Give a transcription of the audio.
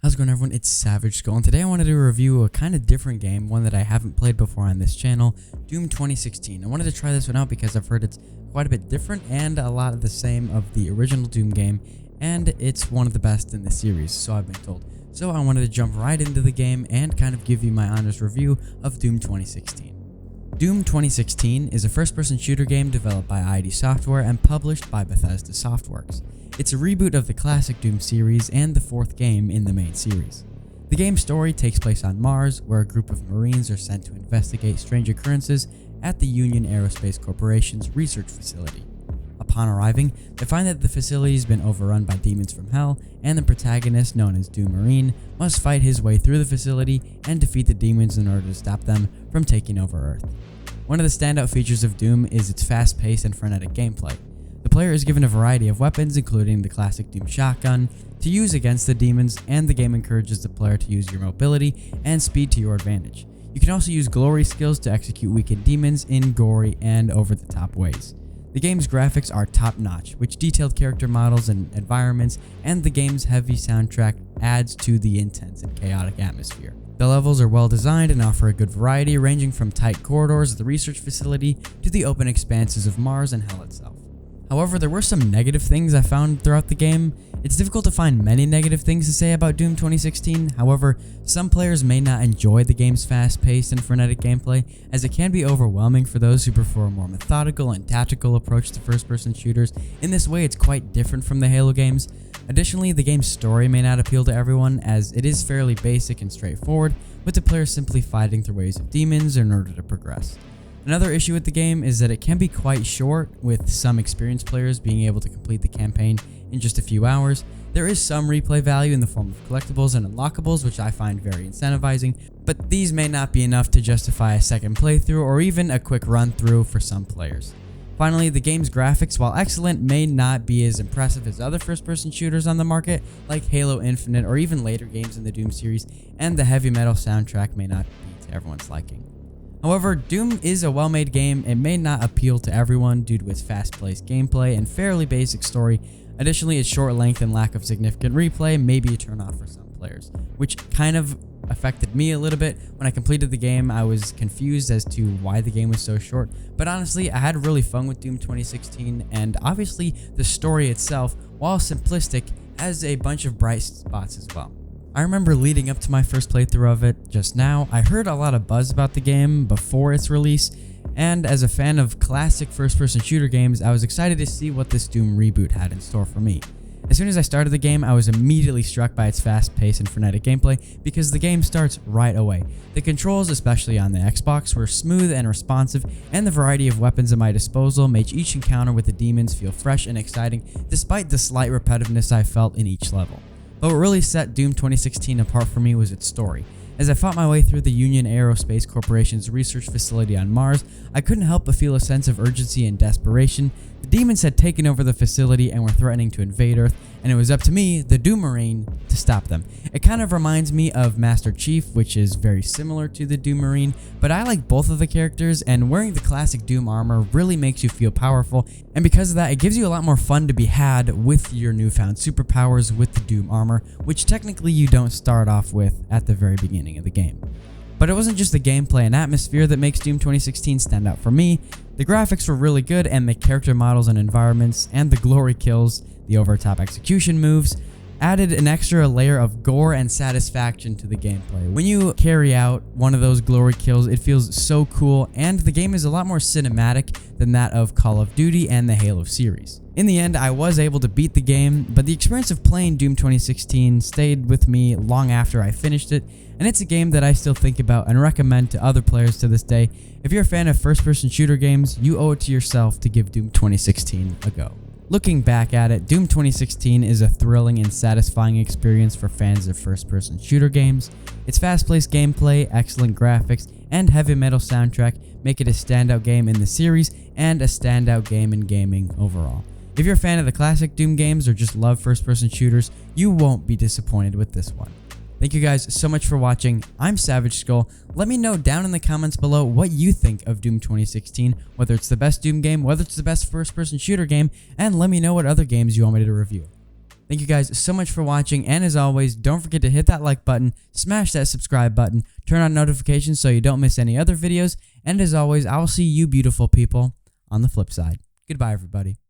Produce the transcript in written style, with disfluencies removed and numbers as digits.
How's it going, everyone? It's SavageSkull, and today I wanted to review a kind of different game, one that I haven't played before on this channel, Doom 2016. I wanted to try this one out because I've heard it's quite a bit different and a lot of the same of the original Doom game, and it's one of the best in the series, so I've been told. So I wanted to jump right into the game and kind of give you my honest review of Doom 2016. Doom 2016 is a first-person shooter game developed by ID Software and published by Bethesda Softworks. It's a reboot of the classic Doom series and the fourth game in the main series. The game's story takes place on Mars, where a group of Marines are sent to investigate strange occurrences at the Union Aerospace Corporation's research facility. Upon arriving, they find that the facility has been overrun by demons from hell, and the protagonist, known as Doom Marine, must fight his way through the facility and defeat the demons in order to stop them from taking over Earth. One of the standout features of Doom is its fast-paced and frenetic gameplay. The player is given a variety of weapons, including the classic Doom shotgun, to use against the demons, and the game encourages the player to use your mobility and speed to your advantage. You can also use glory skills to execute weakened demons in gory and over-the-top ways. The game's graphics are top-notch, with detailed character models and environments, and the game's heavy soundtrack adds to the intense and chaotic atmosphere. The levels are well designed and offer a good variety, ranging from tight corridors of the research facility to the open expanses of Mars and Hell itself. However, there were some negative things I found throughout the game. It's difficult to find many negative things to say about Doom 2016, however, some players may not enjoy the game's fast-paced and frenetic gameplay, as it can be overwhelming for those who prefer a more methodical and tactical approach to first-person shooters. In this way, it's quite different from the Halo games. Additionally, the game's story may not appeal to everyone, as it is fairly basic and straightforward, with the player simply fighting through waves of demons in order to progress. Another issue with the game is that it can be quite short, with some experienced players being able to complete the campaign in just a few hours. There is some replay value in the form of collectibles and unlockables, which I find very incentivizing, but these may not be enough to justify a second playthrough or even a quick run through for some players. Finally, the game's graphics, while excellent, may not be as impressive as other first-person shooters on the market, like Halo Infinite or even later games in the Doom series, and the heavy metal soundtrack may not be to everyone's liking. However, Doom is a well-made game. It may not appeal to everyone due to its fast-paced gameplay and fairly basic story. Additionally, its short length and lack of significant replay may be a turn-off for some players, which kind of affected me a little bit. When I completed the game, I was confused as to why the game was so short, but honestly, I had really fun with Doom 2016, and obviously the story itself, while simplistic, has a bunch of bright spots as well. I remember leading up to my first playthrough of it just now, I heard a lot of buzz about the game before its release, and as a fan of classic first-person shooter games, I was excited to see what this Doom reboot had in store for me. As soon as I started the game, I was immediately struck by its fast-paced and frenetic gameplay because the game starts right away. The controls, especially on the Xbox, were smooth and responsive, and the variety of weapons at my disposal made each encounter with the demons feel fresh and exciting, despite the slight repetitiveness I felt in each level. But what really set Doom 2016 apart for me was its story. As I fought my way through the Union Aerospace Corporation's research facility on Mars, I couldn't help but feel a sense of urgency and desperation. The demons had taken over the facility and were threatening to invade Earth, and it was up to me, the Doom Marine, to stop them. It kind of reminds me of Master Chief, which is very similar to the Doom Marine, but I like both of the characters, and wearing the classic Doom armor really makes you feel powerful, and because of that, it gives you a lot more fun to be had with your newfound superpowers with the Doom armor, which technically you don't start off with at the very beginning of the game. But it wasn't just the gameplay and atmosphere that makes Doom 2016 stand out for me. The graphics were really good, and the character models and environments, and the glory kills, the over-top execution moves, added an extra layer of gore and satisfaction to the gameplay. When you carry out one of those glory kills, it feels so cool, and the game is a lot more cinematic than that of Call of Duty and the Halo series. In the end, I was able to beat the game, but the experience of playing Doom 2016 stayed with me long after I finished it, and it's a game that I still think about and recommend to other players to this day. If you're a fan of first-person shooter games, you owe it to yourself to give Doom 2016 a go. Looking back at it, Doom 2016 is a thrilling and satisfying experience for fans of first-person shooter games. Its fast-paced gameplay, excellent graphics, and heavy metal soundtrack make it a standout game in the series and a standout game in gaming overall. If you're a fan of the classic Doom games or just love first-person shooters, you won't be disappointed with this one. Thank you guys so much for watching. I'm SavageSkull. Let me know down in the comments below what you think of Doom 2016, whether it's the best Doom game, whether it's the best first-person shooter game, and let me know what other games you want me to review. Thank you guys so much for watching, and as always, don't forget to hit that like button, smash that subscribe button, turn on notifications so you don't miss any other videos, and as always, I will see you beautiful people on the flip side. Goodbye, everybody.